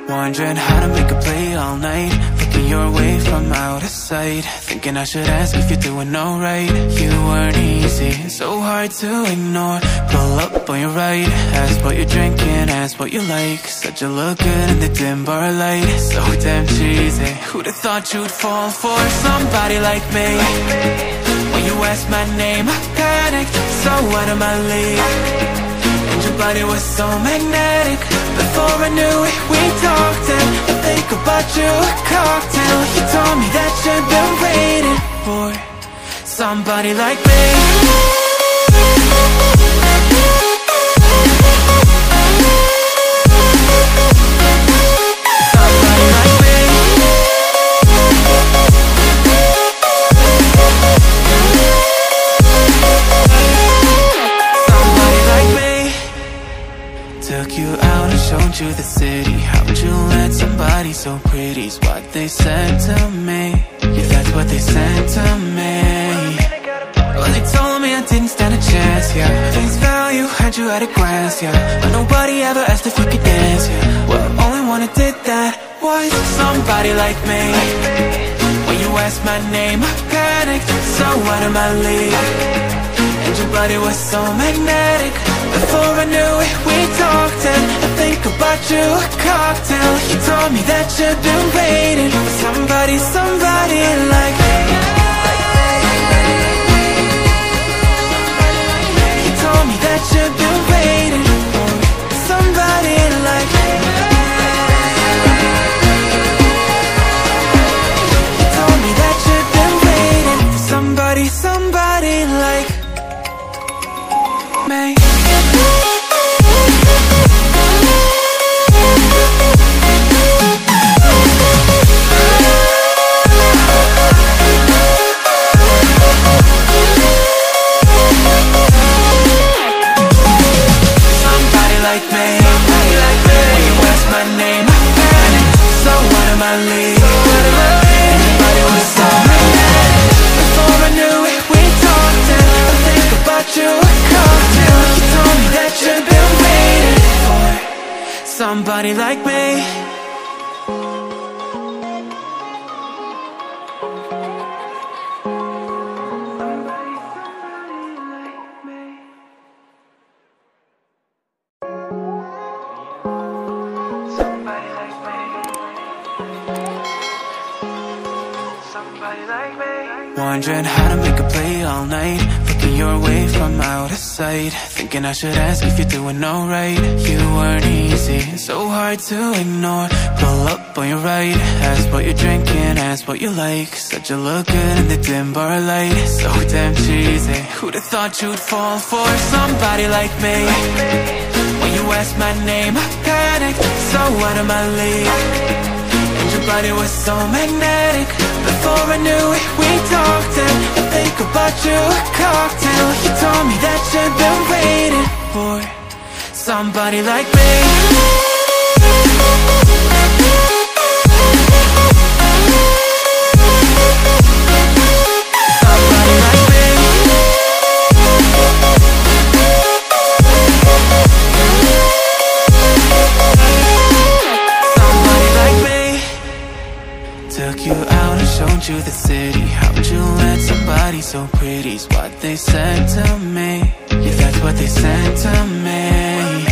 Wondering how to make a play all night, looking your way from out of sight, thinking I should ask if you're doing alright. You weren't easy, so hard to ignore. Pull up on your right, ask what you're drinking, ask what you like. Said you look good in the dim bar light, so damn cheesy. Who'd have thought you'd fall for somebody like me? When you asked my name, I panicked, so out of my league. And your body was so magnetic. Before I knew it, we talked, and I think about you a cocktail. You told me that you've been waiting for somebody like me. Took you out and showed you the city. How'd you let somebody so pretty's what they said to me? Yeah, that's what they said to me. Well, they told me I didn't stand a chance, yeah. Face value, had you at a glance, yeah. But nobody ever asked if you could dance, yeah. Well, only one who did that was somebody like me. When you asked my name, I panicked, so out of my league. And your body was so magnetic. Before I knew it, we talked, and I think about you a cocktail. You told me that you've been waiting for somebody, somebody like me. You told me that you've been waiting for somebody like me. You told me that you've been waiting for somebody, somebody like me. Somebody like me. Wondering how to make a play all night, looking your way from out of sight, thinking I should ask if you're doing alright. You weren't easy, so hard to ignore. Pull up on your right, ask what you're drinking, ask what you like. Said you look good in the dim bar light, so damn cheesy. Who'd have thought you'd fall for somebody like me? When you asked my name, I panicked, so out of my league. Your body was so magnetic. Before I knew it, we talked, and I think about you a cocktail. You told me that you've been waiting for somebody like me. Somebody like me. Somebody like me. Took you out and showed you the city. How'd you let somebody so pretty's what they said to me? Yeah, that's what they said to me.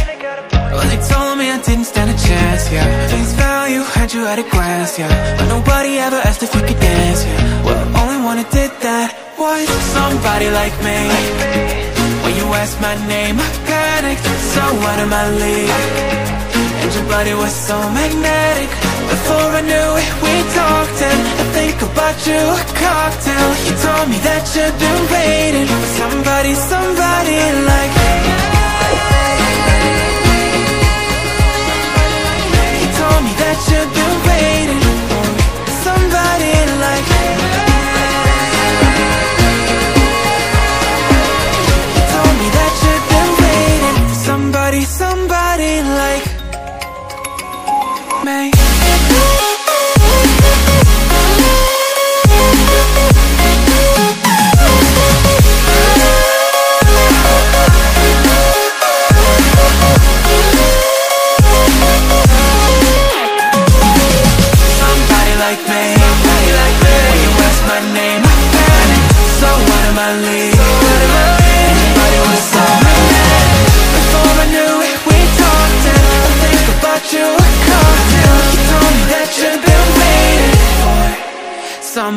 Well, they told me I didn't stand a chance, yeah. Face value, had you at a glance, yeah. But nobody ever asked if you could dance, yeah. Well, only one who did that was somebody like me. When you asked my name, I panicked, so out of my league. And your body was so magnetic. Before I knew it, we talked, and I think about you a cocktail. You told me that you've been waiting for somebody, somebody like me. You told me that you've been waiting for somebody like me. You told me that you've been waiting for somebody, somebody like me.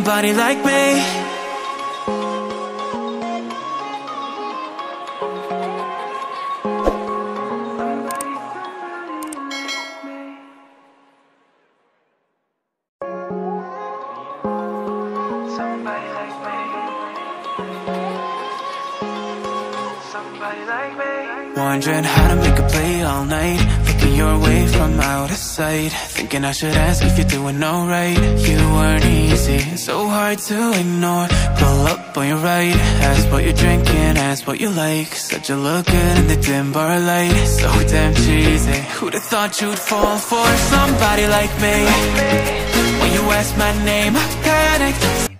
somebody like me. Somebody like me. Somebody like me. Wondering how to make a play all night, looking your way from out of sight, thinking I should ask if you're doing alright. You weren't easy, so hard to ignore. Pull up on your right, ask what you're drinking, ask what you like. Said you look good in the dim bar light, so damn cheesy. Who'd have thought you'd fall for somebody like me? When you asked my name, I panicked.